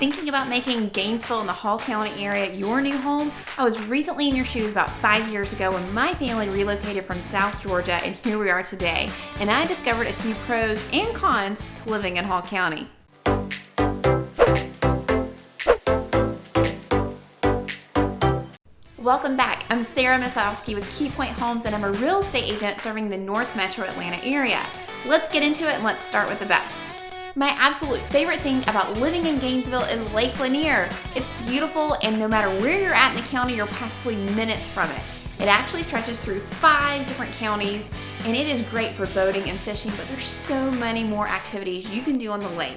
Thinking about making Gainesville in the Hall County area your new home? I was recently in your shoes about 5 years ago when my family relocated from South Georgia, and here we are today. And I discovered a few pros and cons to living in Hall County. Welcome back. I'm Sarah Maslowski with KeyPoint Homes, and I'm a real estate agent serving the North Metro Atlanta area. Let's get into it, and let's start with the best. My absolute favorite thing about living in Gainesville is Lake Lanier. It's beautiful, and no matter where you're at in the county, you're practically minutes from it. It actually stretches through 5 different counties, and it is great for boating and fishing, but there's so many more activities you can do on the lake.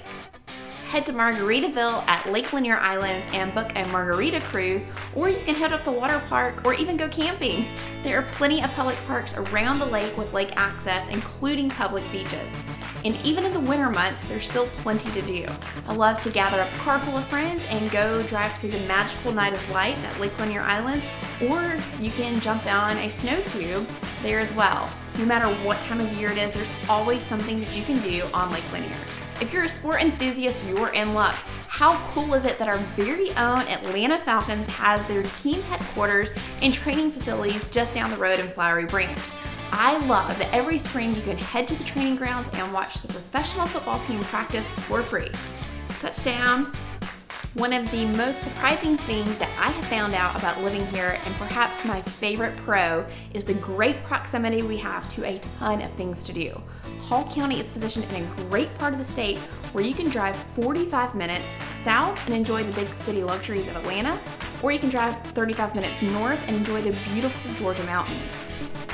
Head to Margaritaville at Lake Lanier Islands and book a margarita cruise, or you can head up the water park or even go camping. There are plenty of public parks around the lake with lake access, including public beaches. And even in the winter months, there's still plenty to do. I love to gather up a car full of friends and go drive through the magical Night of Lights at Lake Lanier Islands, or you can jump on a snow tube there as well. No matter what time of year it is, there's always something that you can do on Lake Lanier. If you're a sport enthusiast, you're in luck. How cool is it that our very own Atlanta Falcons has their team headquarters and training facilities just down the road in Flowery Branch? I love that every spring you can head to the training grounds and watch the professional football team practice for free. Touchdown! One of the most surprising things that I have found out about living here, and perhaps my favorite pro, is the great proximity we have to a ton of things to do. Hall County is positioned in a great part of the state where you can drive 45 minutes south and enjoy the big city luxuries of Atlanta, or you can drive 35 minutes north and enjoy the beautiful Georgia mountains.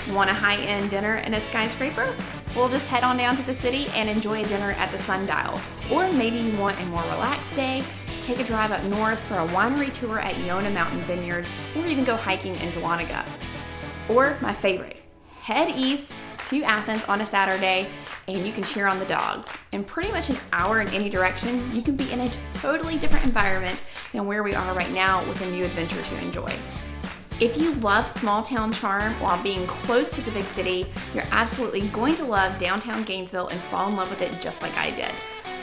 Want a high-end dinner in a skyscraper? Well, just head on down to the city and enjoy a dinner at the Sundial. Or maybe you want a more relaxed day, take a drive up north for a winery tour at Yona Mountain Vineyards, or even go hiking in Dahlonega. Or my favorite, head east to Athens on a Saturday and you can cheer on the dogs. In pretty much an hour in any direction, you can be in a totally different environment than where we are right now with a new adventure to enjoy. If you love small town charm while being close to the big city, you're absolutely going to love downtown Gainesville and fall in love with it just like I did.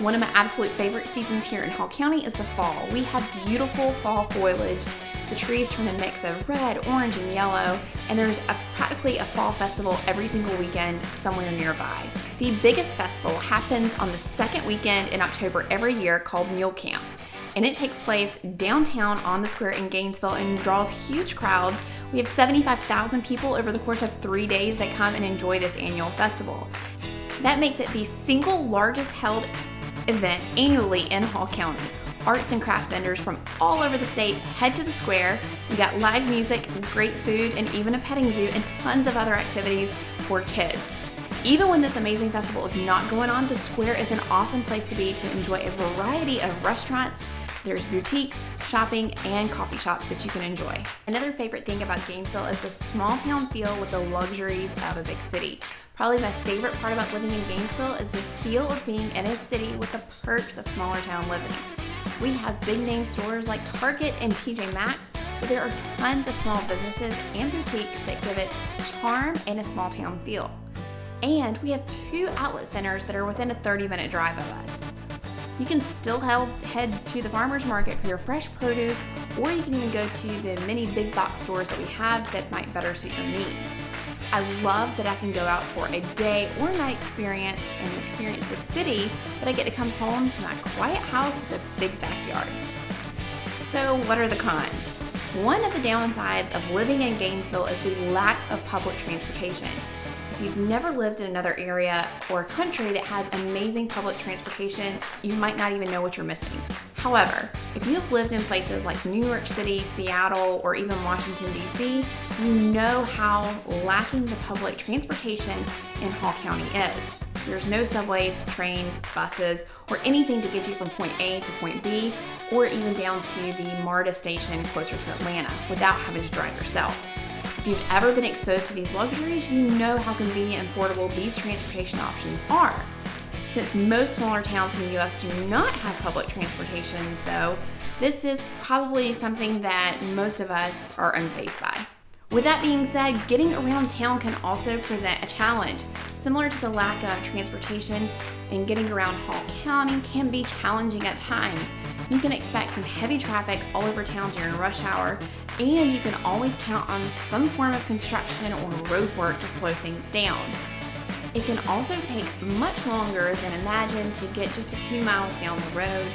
One of my absolute favorite seasons here in Hall County is the fall. We have beautiful fall foliage. The trees turn a mix of red, orange, and yellow, and there's practically a fall festival every single weekend somewhere nearby. The biggest festival happens on the second weekend in October every year called Mule Camp, and it takes place downtown on the square in Gainesville and draws huge crowds. We have 75,000 people over the course of 3 days that come and enjoy this annual festival. That makes it the single largest held event annually in Hall County. Arts and craft vendors from all over the state head to the square. You got live music, great food, and even a petting zoo and tons of other activities for kids. Even when this amazing festival is not going on, the square is an awesome place to be to enjoy a variety of restaurants. There's boutiques, shopping, and coffee shops that you can enjoy. Another favorite thing about Gainesville is the small town feel with the luxuries of a big city. Probably my favorite part about living in Gainesville is the feel of being in a city with the perks of smaller town living. We have big name stores like Target and TJ Maxx, but there are tons of small businesses and boutiques that give it charm and a small town feel. And we have 2 outlet centers that are within a 30-minute drive of us. You can still head to the farmer's market for your fresh produce, or you can even go to the many big box stores that we have that might better suit your needs. I love that I can go out for a day or night experience and experience the city, but I get to come home to my quiet house with a big backyard. So what are the cons? One of the downsides of living in Gainesville is the lack of public transportation. If you've never lived in another area or country that has amazing public transportation, you might not even know what you're missing. However, if you've lived in places like New York City, Seattle, or even Washington, D.C., you know how lacking the public transportation in Hall County is. There's no subways, trains, buses, or anything to get you from point A to point B, or even down to the MARTA station closer to Atlanta without having to drive yourself. If you've ever been exposed to these luxuries, you know how convenient and affordable these transportation options are. Since most smaller towns in the U.S. do not have public transportations, though, this is probably something that most of us are unfazed by. With that being said, getting around town can also present a challenge. Similar to the lack of transportation, and getting around Hall County can be challenging at times. You can expect some heavy traffic all over town during rush hour, and you can always count on some form of construction or road work to slow things down. It can also take much longer than imagined to get just a few miles down the road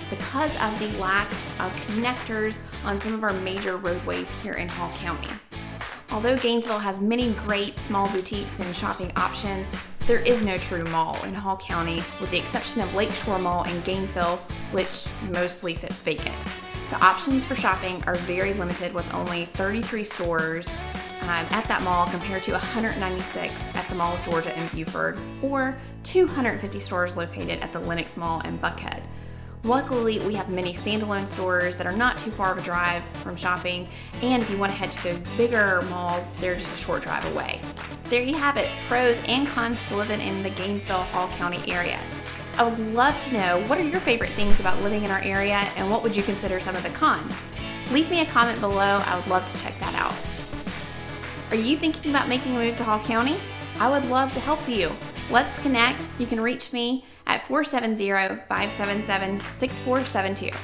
because of the lack of connectors on some of our major roadways here in Hall County. Although Gainesville has many great small boutiques and shopping options, there is no true mall in Hall County with the exception of Lakeshore Mall in Gainesville, which mostly sits vacant. The options for shopping are very limited with only 33 stores at that mall compared to 196 at the Mall of Georgia in Buford or 250 stores located at the Lenox Mall in Buckhead. Luckily, we have many standalone stores that are not too far of a drive from shopping, and if you want to head to those bigger malls, they're just a short drive away. There you have it, pros and cons to living in the Gainesville, Hall County area. I would love to know, what are your favorite things about living in our area, and what would you consider some of the cons? Leave me a comment below, I would love to check that out. Are you thinking about making a move to Hall County? I would love to help you. Let's connect. You can reach me at 470-577-6472.